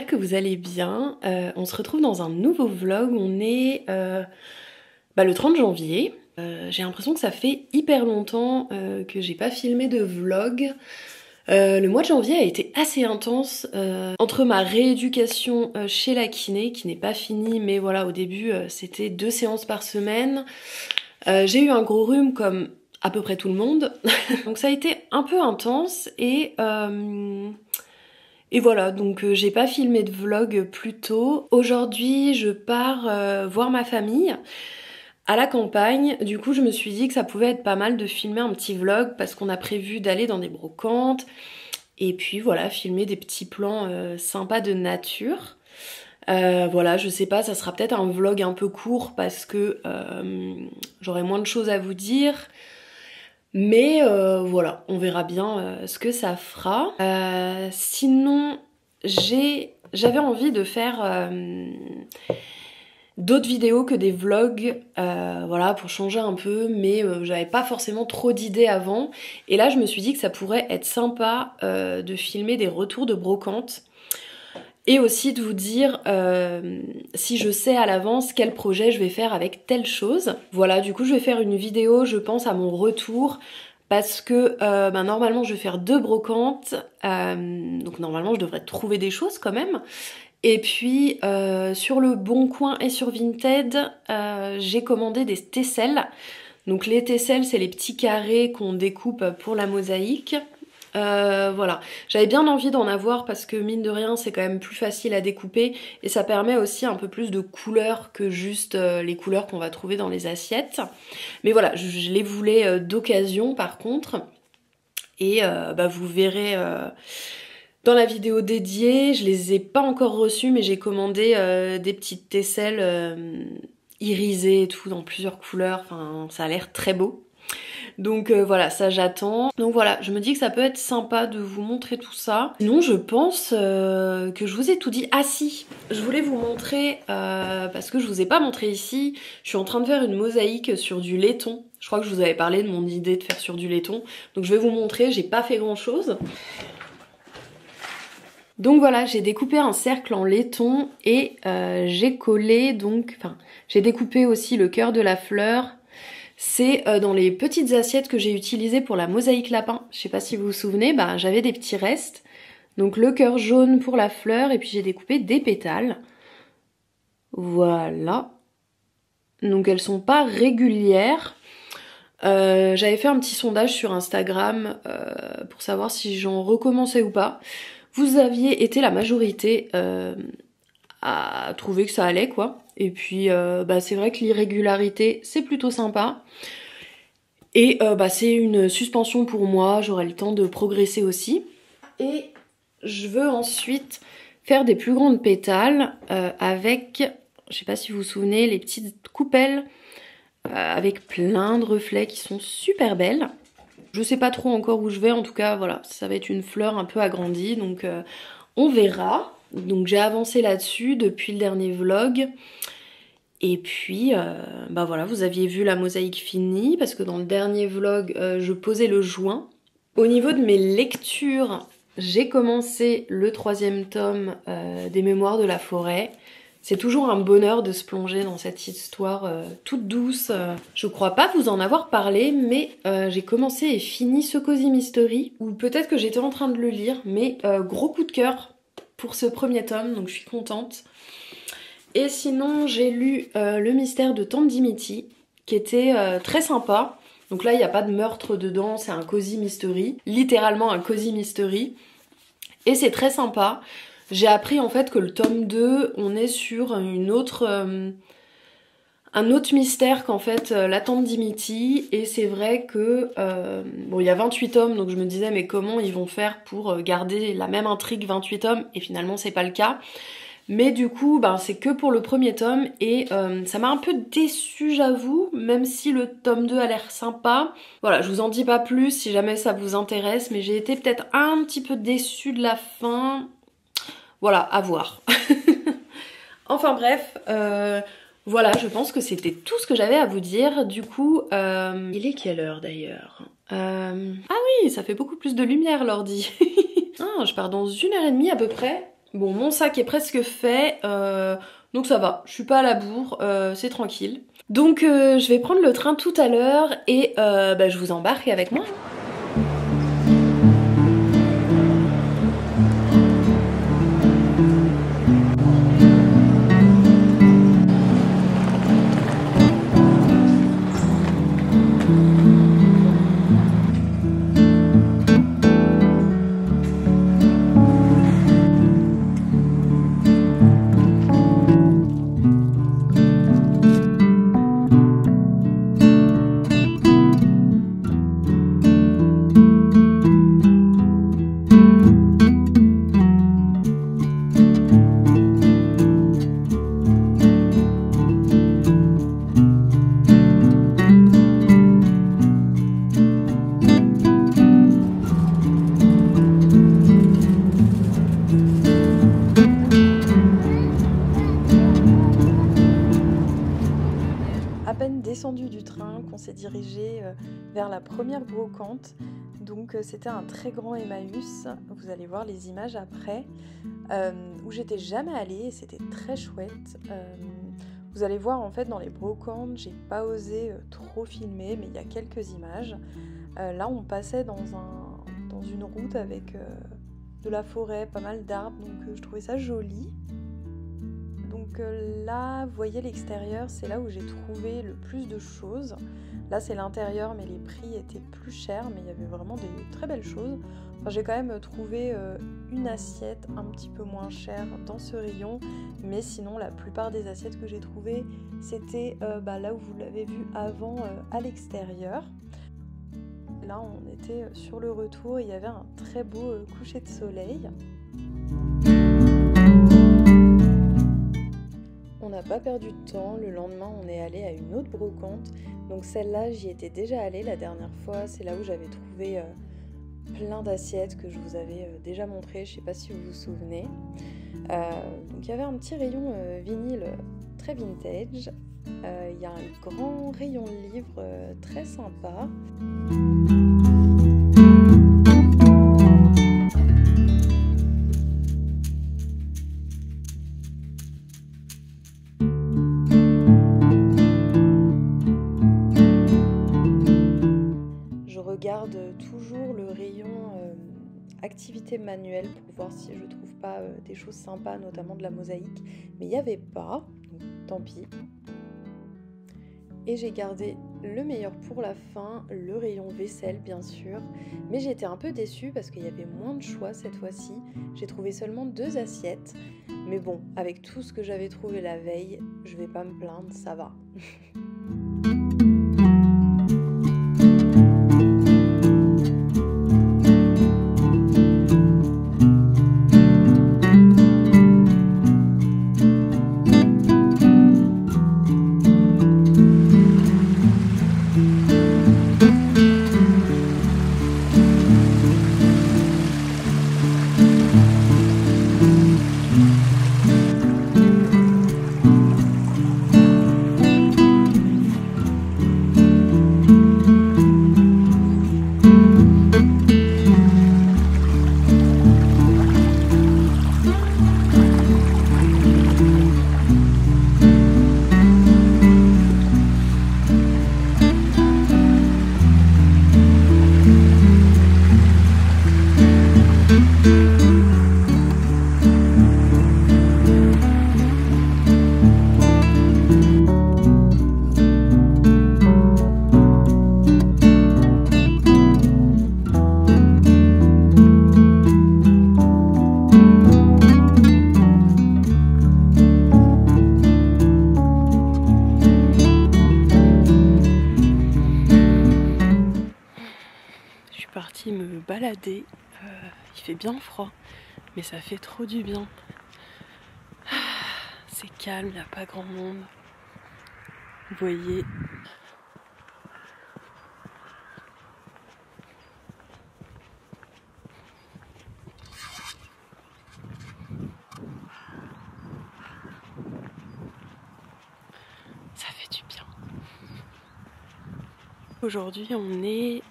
j'espère que vous allez bien. On se retrouve dans un nouveau vlog, on est le 30 janvier. J'ai l'impression que ça fait hyper longtemps que j'ai pas filmé de vlog. Le mois de janvier a été assez intense, entre ma rééducation chez la kiné, qui n'est pas finie, mais voilà, au début c'était 2 séances par semaine. J'ai eu un gros rhume comme à peu près tout le monde, donc ça a été un peu intense et voilà, donc j'ai pas filmé de vlog plus tôt. Aujourd'hui, je pars voir ma famille à la campagne. Du coup, je me suis dit que ça pouvait être pas mal de filmer un petit vlog parce qu'on a prévu d'aller dans des brocantes et puis voilà, filmer des petits plans sympas de nature. Voilà, je sais pas, ça sera peut-être un vlog un peu court parce que j'aurai moins de choses à vous dire. Mais voilà, on verra bien ce que ça fera. Sinon, j'avais envie de faire d'autres vidéos que des vlogs, voilà, pour changer un peu, mais j'avais pas forcément trop d'idées avant. Et là, je me suis dit que ça pourrait être sympa de filmer des retours de brocante. Et aussi de vous dire si je sais à l'avance quel projet je vais faire avec telle chose. Voilà, du coup je vais faire une vidéo, je pense, à mon retour. Parce que normalement je vais faire 2 brocantes. Donc normalement je devrais trouver des choses quand même. Et puis sur le Bon Coin et sur Vinted, j'ai commandé des tesselles. Donc les tesselles, c'est les petits carrés qu'on découpe pour la mosaïque. Voilà, j'avais bien envie d'en avoir parce que mine de rien c'est quand même plus facile à découper et ça permet aussi un peu plus de couleurs que juste les couleurs qu'on va trouver dans les assiettes. Mais voilà, je les voulais d'occasion par contre et vous verrez dans la vidéo dédiée. Je les ai pas encore reçues mais j'ai commandé des petites tesselles irisées et tout dans plusieurs couleurs, enfin ça a l'air très beau. Donc voilà, ça j'attends. Donc voilà, je me dis que ça peut être sympa de vous montrer tout ça. Sinon je pense que je vous ai tout dit. Ah si, je voulais vous montrer, parce que je vous ai pas montré ici, je suis en train de faire une mosaïque sur du laiton. Je crois que je vous avais parlé de mon idée de faire sur du laiton. Donc je vais vous montrer, j'ai pas fait grand chose. Donc voilà, j'ai découpé un cercle en laiton et j'ai collé donc, enfin j'ai découpé aussi le cœur de la fleur. C'est dans les petites assiettes que j'ai utilisées pour la mosaïque lapin. Je sais pas si vous vous souvenez, j'avais des petits restes. Donc le cœur jaune pour la fleur et puis j'ai découpé des pétales. Voilà. Donc elles sont pas régulières. J'avais fait un petit sondage sur Instagram pour savoir si j'en recommençais ou pas. Vous aviez été la majorité à trouver que ça allait quoi. Et puis c'est vrai que l'irrégularité c'est plutôt sympa. Et c'est une suspension pour moi, j'aurai le temps de progresser aussi. Et je veux ensuite faire des plus grandes pétales avec, je sais pas si vous vous souvenez, les petites coupelles avec plein de reflets qui sont super belles. Je sais pas trop encore où je vais, en tout cas voilà, ça va être une fleur un peu agrandie, donc on verra. Donc j'ai avancé là-dessus depuis le dernier vlog. Et puis, voilà, vous aviez vu la mosaïque finie, parce que dans le dernier vlog, je posais le joint. Au niveau de mes lectures, j'ai commencé le 3e tome des Mémoires de la forêt. C'est toujours un bonheur de se plonger dans cette histoire toute douce. Je crois pas vous en avoir parlé, mais j'ai commencé et fini ce Cozy Mystery, ou peut-être que j'étais en train de le lire, mais gros coup de cœur pour ce 1er tome, donc je suis contente. Et sinon, j'ai lu Le mystère de Tante Dimity, qui était très sympa. Donc là, il n'y a pas de meurtre dedans, c'est un cozy mystery. Littéralement un cozy mystery. Et c'est très sympa. J'ai appris en fait que le tome 2, on est sur un autre mystère qu'en fait la Tante Dimity. Et c'est vrai que, il y a 28 tomes, donc je me disais mais comment ils vont faire pour garder la même intrigue 28 tomes? Et finalement, c'est pas le cas. Mais du coup, c'est que pour le 1er tome et ça m'a un peu déçue, j'avoue, même si le tome 2 a l'air sympa. Voilà, je vous en dis pas plus si jamais ça vous intéresse, mais j'ai été peut-être un petit peu déçue de la fin. Voilà, à voir. Enfin bref, voilà, je pense que c'était tout ce que j'avais à vous dire. Du coup, il est quelle heure d'ailleurs? Ah oui, ça fait beaucoup plus de lumière l'ordi. Ah, je pars dans 1h30 à peu près. Bon, mon sac est presque fait, donc ça va, je suis pas à la bourre, c'est tranquille. Donc je vais prendre le train tout à l'heure et bah, je vous embarque avec moi. Descendu du train qu'on s'est dirigé vers la première brocante, donc c'était un très grand Emmaüs, vous allez voir les images après, où j'étais jamais allée et c'était très chouette. Vous allez voir en fait dans les brocantes, j'ai pas osé trop filmer, mais il y a quelques images. Là on passait dans une route avec de la forêt, pas mal d'arbres, donc je trouvais ça joli. Donc là, vous voyez l'extérieur, c'est là où j'ai trouvé le plus de choses. Là, c'est l'intérieur, mais les prix étaient plus chers, mais il y avait vraiment des très belles choses. Enfin, j'ai quand même trouvé une assiette un petit peu moins chère dans ce rayon, mais sinon, la plupart des assiettes que j'ai trouvées, c'était là où vous l'avez vu avant, à l'extérieur. Là, on était sur le retour, il y avait un très beau coucher de soleil. On n'a pas perdu de temps, le lendemain on est allé à une autre brocante, donc celle-là j'y étais déjà allée la dernière fois, c'est là où j'avais trouvé plein d'assiettes que je vous avais déjà montré, je sais pas si vous vous souvenez. Donc il y avait un petit rayon vinyle très vintage, il y a un grand rayon livre très sympa. Regarde toujours le rayon activité manuelle pour voir si je trouve pas des choses sympas, notamment de la mosaïque, mais il n'y avait pas, donc tant pis. Et j'ai gardé le meilleur pour la fin, le rayon vaisselle bien sûr, mais j'ai été un peu déçue parce qu'il y avait moins de choix cette fois-ci. J'ai trouvé seulement 2 assiettes, mais bon, avec tout ce que j'avais trouvé la veille, je vais pas me plaindre, ça va. Me balader, il fait bien froid mais ça fait trop du bien, c'est calme, il n'y a pas grand monde, vous voyez. Ça fait du bien. Aujourd'hui on est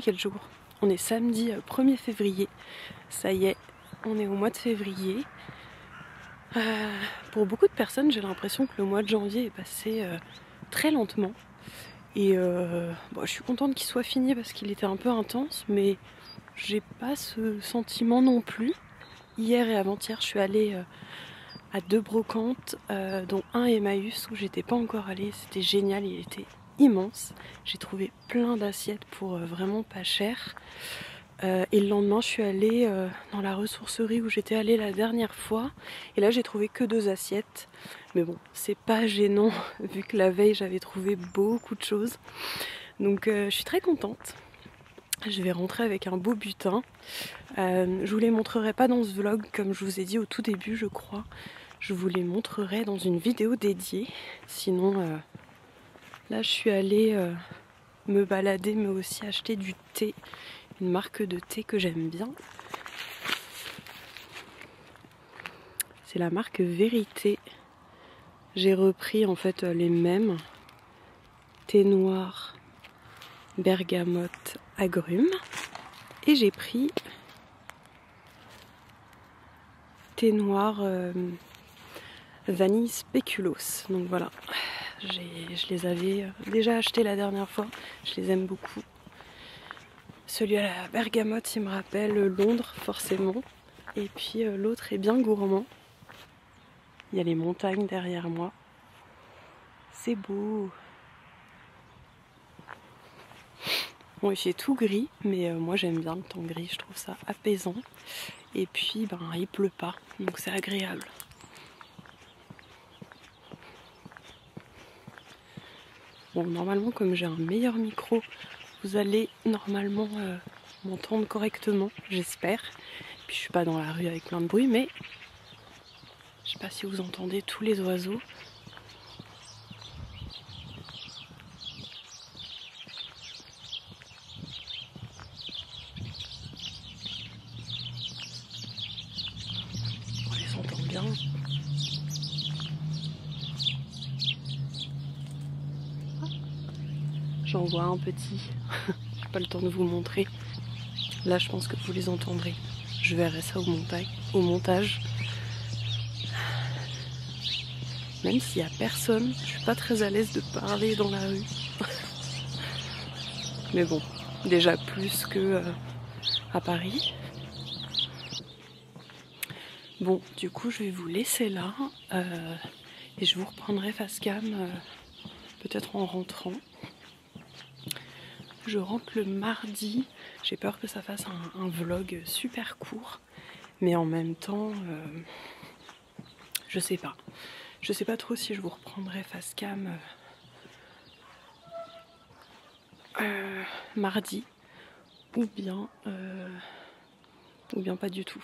quel jour? On est samedi 1er février. Ça y est, on est au mois de février. Pour beaucoup de personnes, j'ai l'impression que le mois de janvier est passé très lentement. Et bon, je suis contente qu'il soit fini parce qu'il était un peu intense, mais j'ai pas ce sentiment non plus. Hier et avant-hier, je suis allée à 2 brocantes, dont un Emmaüs où j'étais pas encore allée. C'était génial, il était immense. J'ai trouvé plein d'assiettes pour vraiment pas cher. Et le lendemain, je suis allée dans la ressourcerie où j'étais allée la dernière fois. Et là, j'ai trouvé que 2 assiettes. Mais bon, c'est pas gênant vu que la veille, j'avais trouvé beaucoup de choses. Donc, je suis très contente. Je vais rentrer avec un beau butin. Je vous les montrerai pas dans ce vlog, comme je vous ai dit au tout début, je crois. Je vous les montrerai dans une vidéo dédiée. Sinon, là, je suis allée me balader, mais aussi acheter du thé. Une marque de thé que j'aime bien. C'est la marque Vérité. J'ai repris en fait les mêmes. Thé noir, bergamote, agrumes. Et j'ai pris thé noir vanille spéculoos. Donc voilà, je les avais déjà achetés la dernière fois. Je les aime beaucoup. Celui à la bergamote, il me rappelle Londres forcément. Et puis l'autre est bien gourmand. Il y a les montagnes derrière moi. C'est beau. Bon, il fait tout gris, mais moi j'aime bien le temps gris, je trouve ça apaisant. Et puis, ben, il pleut pas, donc c'est agréable. Bon, normalement, comme j'ai un meilleur micro, vous allez normalement m'entendre correctement, j'espère. Puis je suis pas dans la rue avec plein de bruit, mais je sais pas si vous entendez tous les oiseaux. On les entend bien. J'en vois un petit. J'ai pas le temps de vous montrer. Là, je pense que vous les entendrez. Je verrai ça au montage. Même s'il y a personne, je suis pas très à l'aise de parler dans la rue. Mais bon, déjà plus que à Paris. Bon, du coup, je vais vous laisser là. Et je vous reprendrai face cam peut-être en rentrant. Je rentre le mardi. J'ai peur que ça fasse un vlog super court. Mais en même temps, je sais pas. Je sais pas trop si je vous reprendrai face cam mardi ou bien pas du tout.